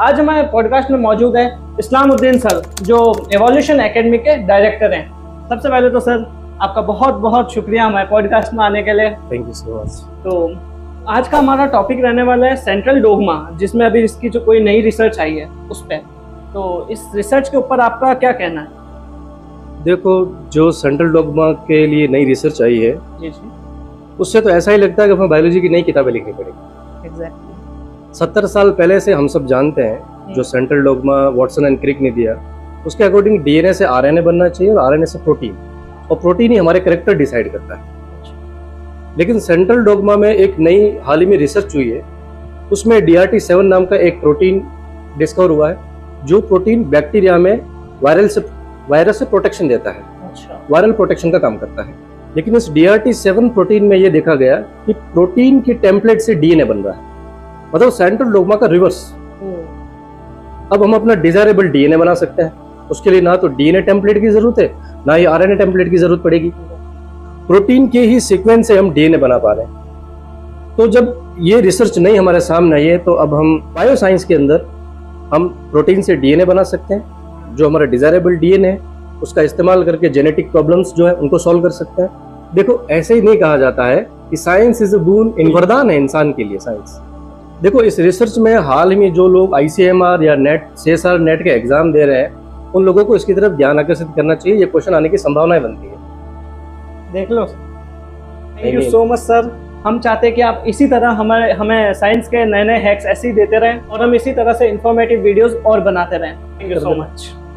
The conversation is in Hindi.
आज हमारे पॉडकास्ट में मौजूद है इस्लामुद्दीन सर, जो एवोल्यूशन एकेडमी के डायरेक्टर हैं। सबसे पहले तो सर आपका बहुत बहुत शुक्रिया हमारे पॉडकास्ट में आने के लिए। Thank you so much. तो आज का हमारा टॉपिक रहने वाला है सेंट्रल डोगमा, जिसमें अभी इसकी जो कोई नई रिसर्च आई है उस पर। तो इस रिसर्च के ऊपर आपका क्या कहना है? देखो, जो सेंट्रल डोगमा के लिए नई रिसर्च आई है जी जी, उससे तो ऐसा ही लगता है कि हमें बायोलॉजी की नई किताबें लिखनी पड़ेगी। एग्जैक्टली। 70 साल पहले से हम सब जानते हैं जो central dogma Watson and Crick ने दिया, उसके अकॉर्डिंग डीएनए से आरएनए बनना चाहिए और आरएनए से प्रोटीन, और प्रोटीन ही हमारे कैरेक्टर डिसाइड करता है। लेकिन सेंट्रल डोगमा में एक नई हाल ही में रिसर्च हुई है, उसमें DRT7 नाम का एक प्रोटीन डिस्कवर हुआ है, जो प्रोटीन बैक्टीरिया में वायरस से प्रोटेक्शन देता है। अच्छा। वायरल प्रोटेक्शन का काम करता है। लेकिन इस DRT7 प्रोटीन में ये देखा गया कि प्रोटीन के टेम्पलेट से डीएनए बन रहा है, मतलब सेंट्रल डोगमा का रिवर्स। अब हम अपना डिजायरेबल डीएनए बना सकते हैं, उसके लिए ना तो डीएनए टेम्पलेट की जरूरत है, ना ही आरएनए टेम्पलेट की जरूरत पड़ेगी। प्रोटीन के ही सीक्वेंस से हम डीएनए बना पा रहे हैं। तो जब ये रिसर्च नहीं हमारे सामने आई है, तो अब हम बायोसाइंस के अंदर हम प्रोटीन से डीएनए बना सकते हैं, जो हमारा डिजायरेबल डीएनए है, उसका इस्तेमाल करके जेनेटिक प्रॉब्लम्स जो है उनको सॉल्व कर सकते हैं। देखो, ऐसे ही नहीं कहा जाता है कि साइंस इज अ बून, इन वरदान है इंसान के लिए साइंस। देखो, इस रिसर्च में हाल में जो लोग ICMR या नेट CSR नेट के एग्जाम दे रहे हैं, उन लोगों को इसकी तरफ ध्यान आकर्षित करना चाहिए। ये क्वेश्चन आने की संभावनाएं बनती है। देख लो, thank you so much sir. हम चाहते हैं कि आप इसी तरह हमें साइंस के नए नए हैक्स ऐसे ही देते रहें और हम इसी तरह से इंफॉर्मेटिव वीडियोस और बनाते रहें। Thank you so much.